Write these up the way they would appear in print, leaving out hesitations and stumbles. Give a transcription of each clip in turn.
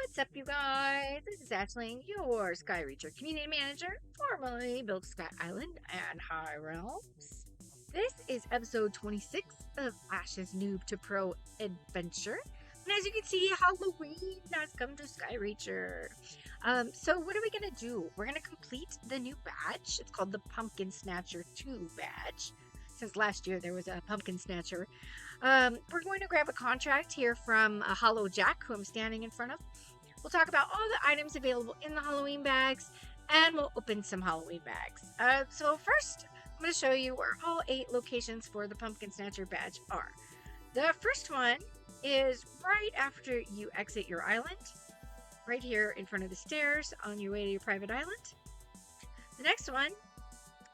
What's up, you guys? This is Ashley, your Sky Reacher Community Manager, formerly built Sky Island and High Realms. This is episode 26 of Ash's Noob to Pro adventure. And as you can see, Halloween has come to Sky Reacher. So what are we going to do? We're going to complete the new badge. It's called the Pumpkin Snatcher 2 badge. Since last year there was a Pumpkin Snatcher. We're going to grab a contract here from Hollow Jack, who I'm standing in front of. We'll talk about all the items available in the Halloween bags, and we'll open some Halloween bags. So first, I'm going to show you where all 8 locations for the Pumpkin Snatcher badge are. The first one is right after you exit your island, right here in front of the stairs on your way to your private island. The next one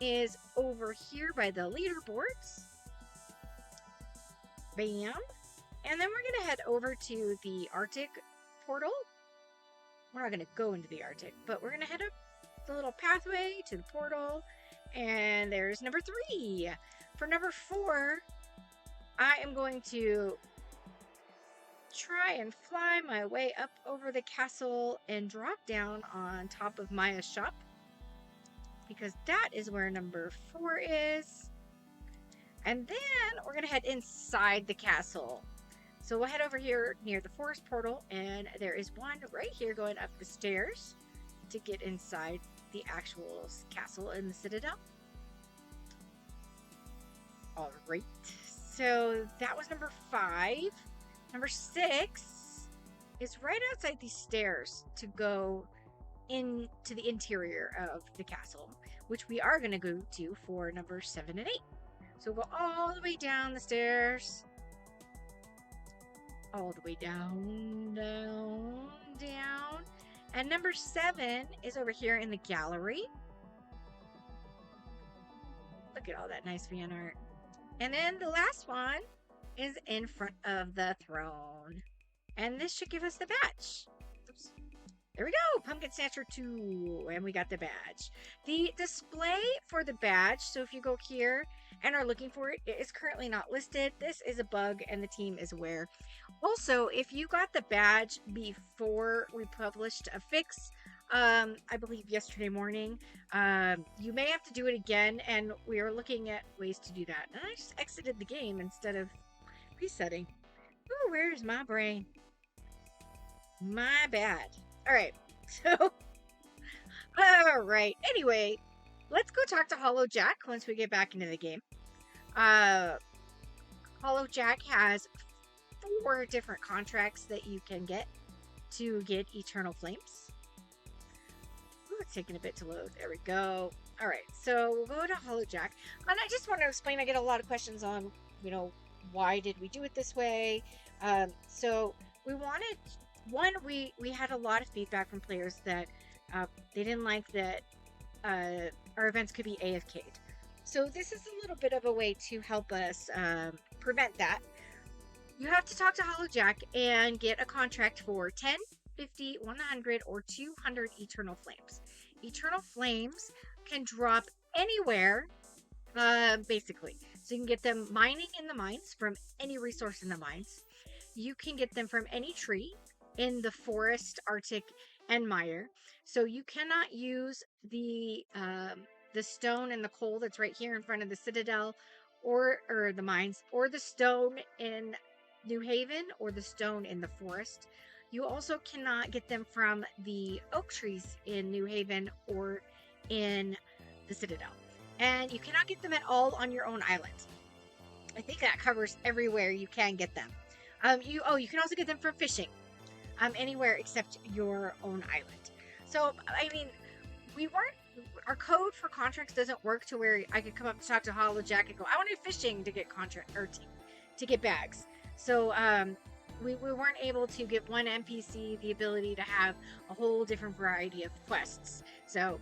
is over here by the leaderboards. Bam. And then we're going to head over to the Arctic portal. We're not going to go into the Arctic, but we're going to head up the little pathway to the portal. And there's number 3. For number 4, I am going to try and fly my way up over the castle and drop down on top of Maya's shop, because that is where number 4 is. And then we're going to head inside the castle. So we'll head over here near the forest portal, and there is one right here going up the stairs to get inside the actual castle in the Citadel. All right. So that was number 5. Number 6 is right outside these stairs to go into the interior of the castle, which we are going to go to for number 7 and 8. So we'll go all the way down the stairs. All the way down, down. And number 7 is over here in the gallery. Look at all that nice fan art. And then the last one is in front of the throne. And this should give us the badge. Oops. There we go, Pumpkin Snatcher 2, and we got the badge. The display for the badge, so if you go here and are looking for it, it is currently not listed. This is a bug, and the team is aware. Also, if you got the badge before we published a fix, I believe yesterday morning, you may have to do it again, and we are looking at ways to do that. And I just exited the game instead of resetting. Ooh, where's my brain? My bad. Alright, so, alright, anyway, let's go talk to Hollow Jack once we get back into the game. Hollow Jack has 4 different contracts that you can get to get Eternal Flames. Ooh, it's taking a bit to load. There we go. Alright, so we'll go to Hollow Jack. And I just want to explain, I get a lot of questions on, why did we do it this way? So we wanted... One, we had a lot of feedback from players that they didn't like that our events could be AFK'd. So this is a little bit of a way to help us prevent that. You have to talk to Hollow Jack and get a contract for 10, 50, 100, or 200 Eternal Flames. Eternal Flames can drop anywhere, basically. So you can get them mining in the mines from any resource in the mines. You can get them from any tree in the forest, Arctic, and mire. So you cannot use the stone and the coal that's right here in front of the Citadel, or the mines, or the stone in New Haven, or the stone in the forest. You also cannot get them from the oak trees in New Haven or in the Citadel. And you cannot get them at all on your own island. I think that covers everywhere you can get them. You can also get them from fishing. Anywhere except your own island. So, I mean, our code for contracts doesn't work to where I could come up and talk to Hollow Jack and go, I want to go fishing to get contract, or to get bags. So, we weren't able to give one NPC the ability to have a whole different variety of quests. So,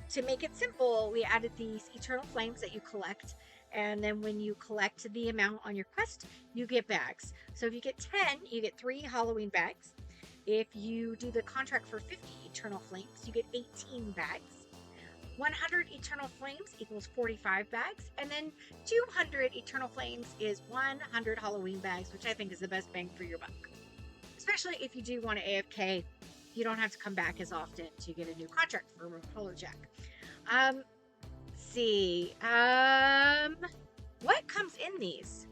to make it simple, we added these Eternal Flames that you collect. And then when you collect the amount on your quest, you get bags. So if you get 10, you get 3 Halloween bags. If you do the contract for 50 Eternal Flames, you get 18 bags. 100 Eternal Flames equals 45 bags. And then 200 Eternal Flames is 100 Halloween bags, which I think is the best bang for your buck. especially if you do want to AFK. You don't have to come back as often to get a new contract for Hollow Jack. Let's see. What comes in these?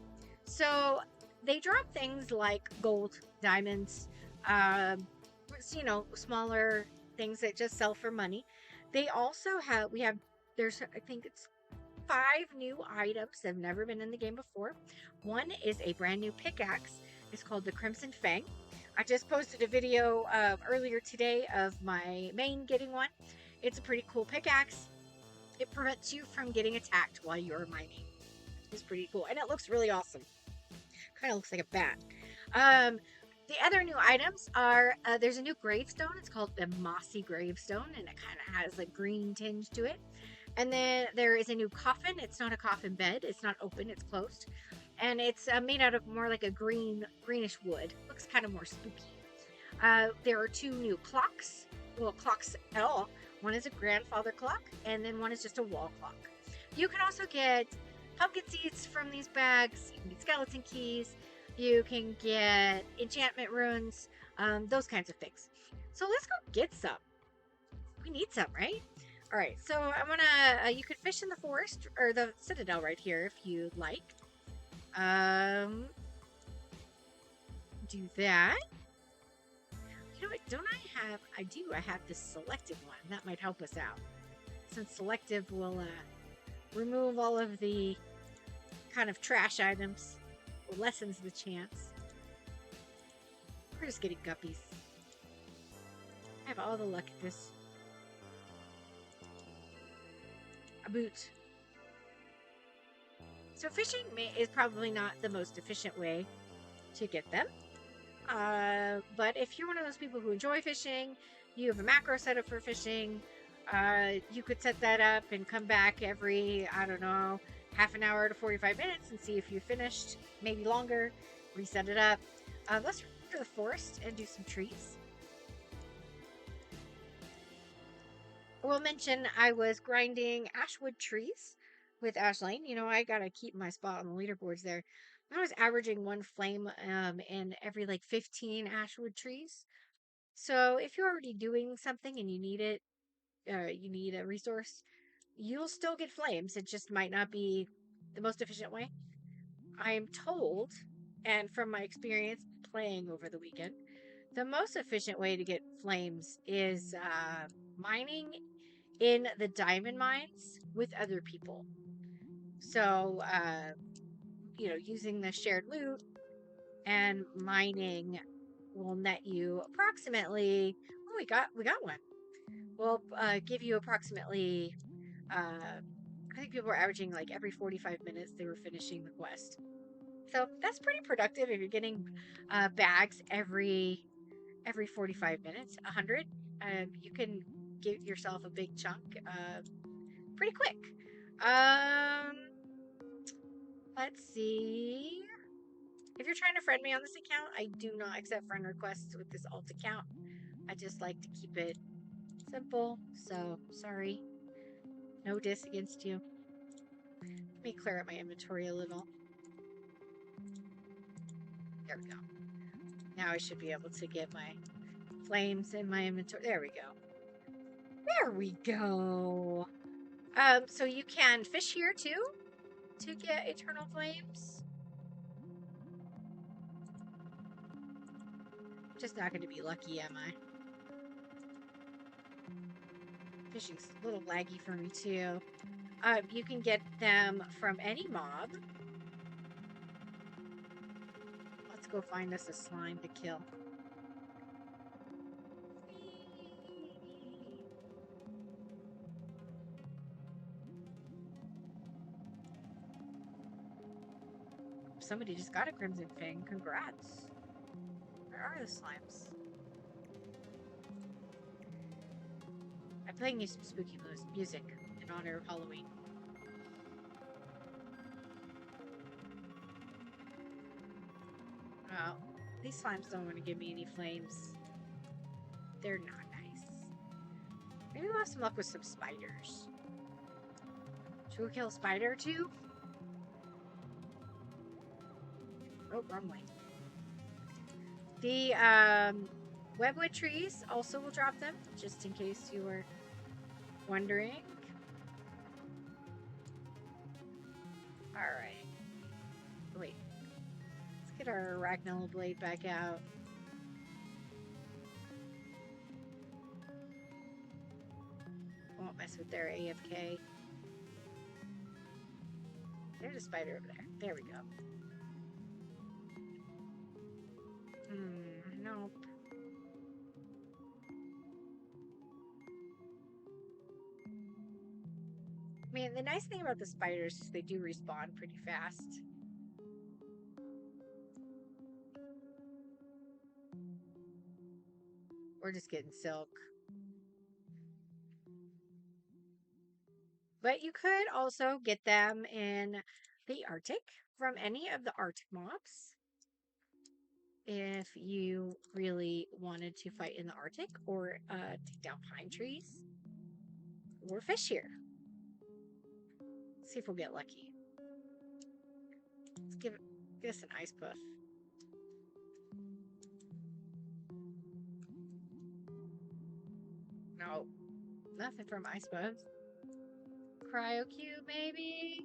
So they drop things like gold, diamonds, you know, smaller things that just sell for money. They also have, there's, I think it's 5 new items that have never been in the game before. One is a brand new pickaxe. It's called the Crimson Fang. I just posted a video earlier today of my main getting one. It's a pretty cool pickaxe. It prevents you from getting attacked while you're mining. It's pretty cool. And it looks really awesome. Kind of looks like a bat. The other new items are, there's a new gravestone. It's called the Mossy Gravestone, and it kind of has a green tinge to it. And then there is a new coffin. It's not a coffin bed. It's not open. It's closed. And it's made out of more like a greenish wood. Looks kind of more spooky. There are 2 new clocks. Well, clocks at all. One is a grandfather clock, and then one is just a wall clock. You can also get pumpkin seeds from these bags. You can get skeleton keys. You can get enchantment runes. Those kinds of things. So let's go get some. We need some, right? All right, so I'm gonna, you could fish in the forest, or the citadel right here if you'd like. Do that. You know what, don't I have, I have this selective one. That might help us out. Since selective will remove all of the kind of trash items. Or lessens the chance. We're just getting guppies. I have all the luck at this. A boot. So fishing is probably not the most efficient way to get them. But if you're one of those people who enjoy fishing, you have a macro setup for fishing, you could set that up and come back every, I don't know, half an hour to 45 minutes and see if you finished, maybe longer, reset it up. Let's run to the forest and do some trees. I will mention I was grinding ashwood trees with Ashlane. You know, I gotta keep my spot on the leaderboards there. I was averaging 1 flame in every like 15 ashwood trees. So if you're already doing something and you need it, you need a resource, you'll still get flames. It just might not be the most efficient way. I am told, and from my experience playing over the weekend, the most efficient way to get flames is mining in the diamond mines with other people. So, you know, using the shared loot and mining will net you approximately. Oh, we got one. Will give you approximately. I think people were averaging like every 45 minutes they were finishing the quest. So that's pretty productive if you're getting bags every 45 minutes, 100. You can give yourself a big chunk pretty quick. Let's see. If you're trying to friend me on this account, I do not accept friend requests with this alt account. I just like to keep it simple. So sorry. No diss against you. Let me clear up my inventory a little. There we go. Now I should be able to get my flames in my inventory. There we go. There we go. So you can fish here too to get eternal flames. Just not going to be lucky, am I? Fishing's a little laggy for me too. You can get them from any mob. Let's go find us a slime to kill. Somebody just got a Crimson Fang. Congrats. Where are the slimes? I'm playing you some spooky music in honor of Halloween. Well, these slimes don't want to give me any flames. They're not nice. Maybe we'll have some luck with some spiders. Should we kill a spider too? Oh, wrong way. The webwood trees also will drop them, just in case you were wondering. Alright. Wait. Let's get our arachnol blade back out. Won't mess with their AFK. There's a spider over there. There we go. Nope. I mean, the nice thing about the spiders is they do respawn pretty fast. We're just getting silk. But you could also get them in the Arctic from any of the Arctic mobs if you really wanted to fight in the Arctic or take down pine trees or fish here. Let's see if we'll get lucky. Let's give us an ice puff. No, nothing from ice puffs. Cryo cube, maybe?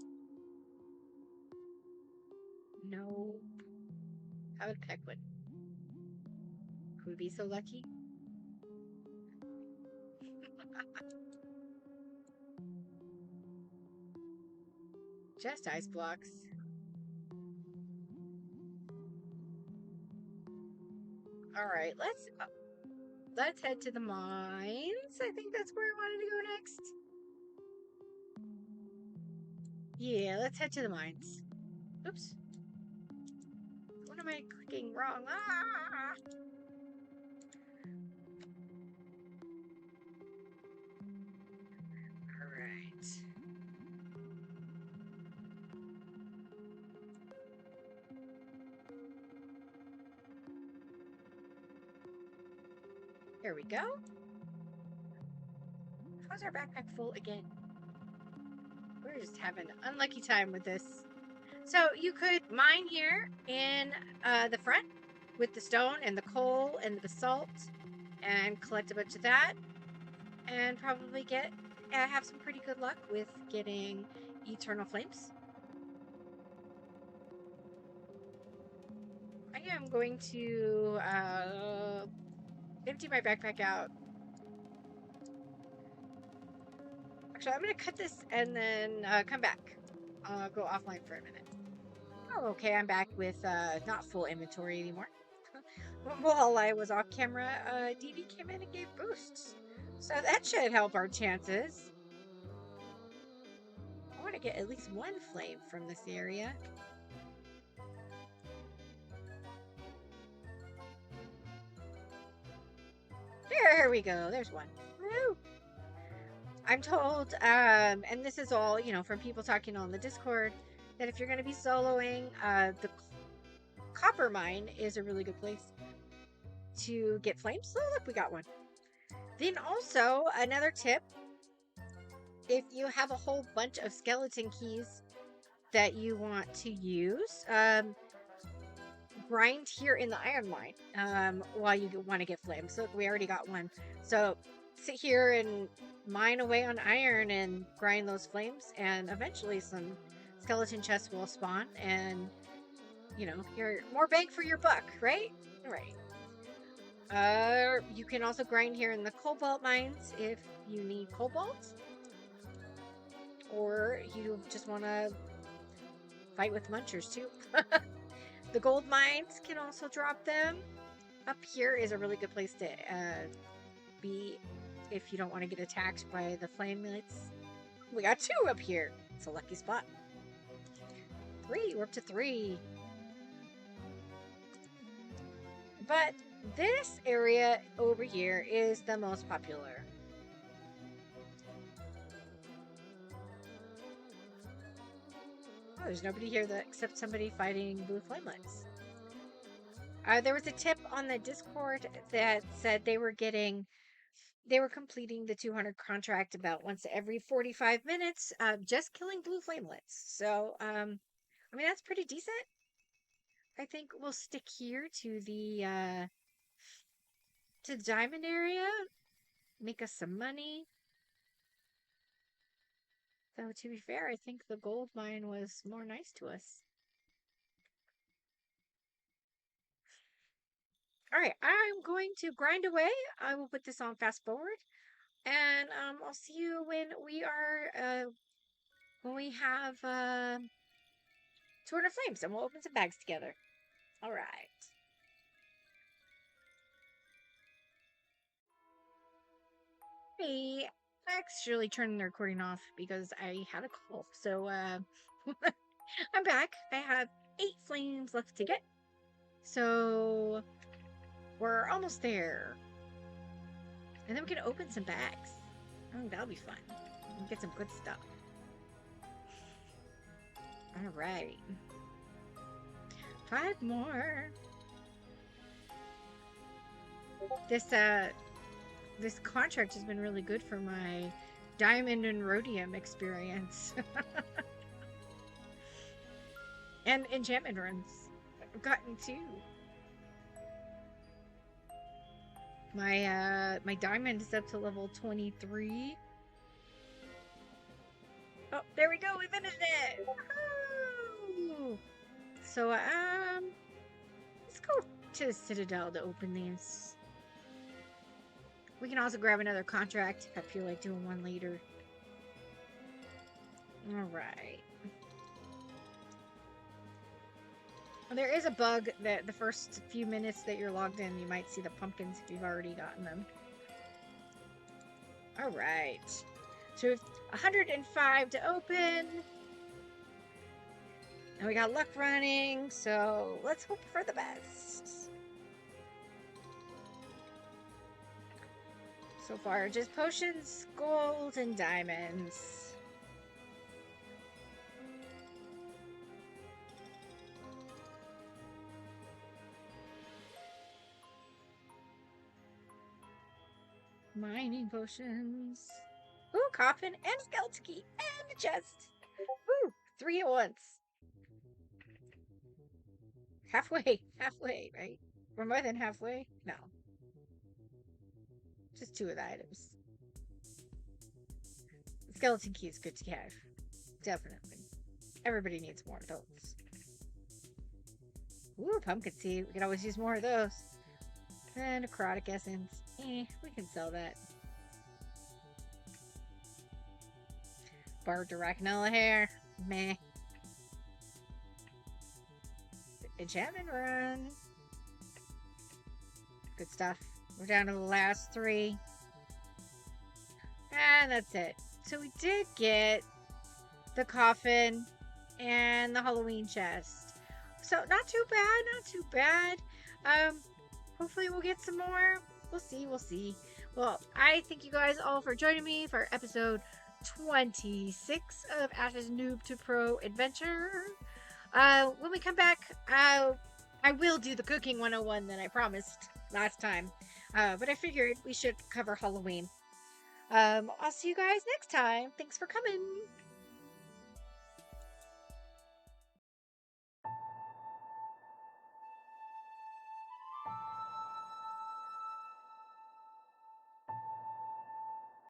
No. How about Peckwood? Could we be so lucky? Just ice blocks. All right, let's head to the mines. I think that's where I wanted to go next. Yeah, let's head to the mines. Oops. What am I clicking wrong? Ah! All right. Here we go. How's our backpack full again? We're just having an unlucky time with this. So you could mine here in the front with the stone and the coal and the basalt and collect a bunch of that and probably have some pretty good luck with getting eternal flames. I am going to empty my backpack out. Actually, I'm going to cut this and then come back. I'll go offline for a minute. Oh, okay, I'm back with not full inventory anymore. While I was off camera, DD came in and gave boosts. So that should help our chances. I want to get at least one flame from this area. There we go. There's one. Woo! I'm told, and this is all, from people talking on the Discord, that if you're going to be soloing, the copper mine is a really good place to get flames. So look, we got one. Then also, another tip, if you have a whole bunch of skeleton keys that you want to use, grind here in the iron mine while you want to get flames. So we already got one. So sit here and mine away on iron and grind those flames, and eventually some skeleton chests will spawn, and you're more bang for your buck, right? Right. You can also grind here in the cobalt mines if you need cobalt, or you just want to fight with munchers too. The gold mines can also drop them. Up here is a really good place to be if you don't want to get attacked by the flamelights. We got 2 up here. It's a lucky spot. 3. We're up to 3. But this area over here is the most popular. Oh, there's nobody here except somebody fighting blue flamelights. There was a tip on the Discord that said they were completing the 200 contract about once every 45 minutes, just killing blue flamelets. So, I mean, that's pretty decent. I think we'll stick here to the diamond area, make us some money. Though to be fair, I think the gold mine was more nice to us. All right, I'm going to grind away. I will put this on fast forward, and I'll see you when we have Torn of Flames, and we'll open some bags together. All right. Hey, I actually turned the recording off because I had a cough. So I'm back. I have 8 flames left to get. So we're almost there. And then we can open some bags. Oh, that'll be fun. We'll get some good stuff. Alright. 5 more. This contract has been really good for my diamond and rhodium experience. And enchantment runs. I've gotten 2. My diamond is up to level 23. Oh, there we go. We finished it. Woohoo! So let's go to the Citadel to open these. We can also grab another contract if I feel like doing one later. All right. There is a bug that the first few minutes that you're logged in, you might see the pumpkins if you've already gotten them. All right. So we have 105 to open. And we got luck running, so let's hope for the best. So far, just potions, gold, and diamonds. Mining potions. Ooh, coffin and a skeleton key and a chest. Ooh, 3 at once. Halfway, right? We're more than halfway? No. Just 2 of the items. The skeleton key is good to have. Definitely. Everybody needs more of those. Ooh, pumpkin seed. We can always use more of those. And necrotic essence. We can sell that. Barbed Arachnella hair. Meh. Enchantment run. Good stuff. We're down to the last 3. And that's it. So we did get the coffin and the Halloween chest. So not too bad. Hopefully we'll get some more. We'll see. Well, I thank you guys all for joining me for episode 26 of Ash's Noob to Pro adventure. When we come back, I will do the cooking 101 that I promised last time. But I figured we should cover Halloween. I'll see you guys next time. Thanks for coming.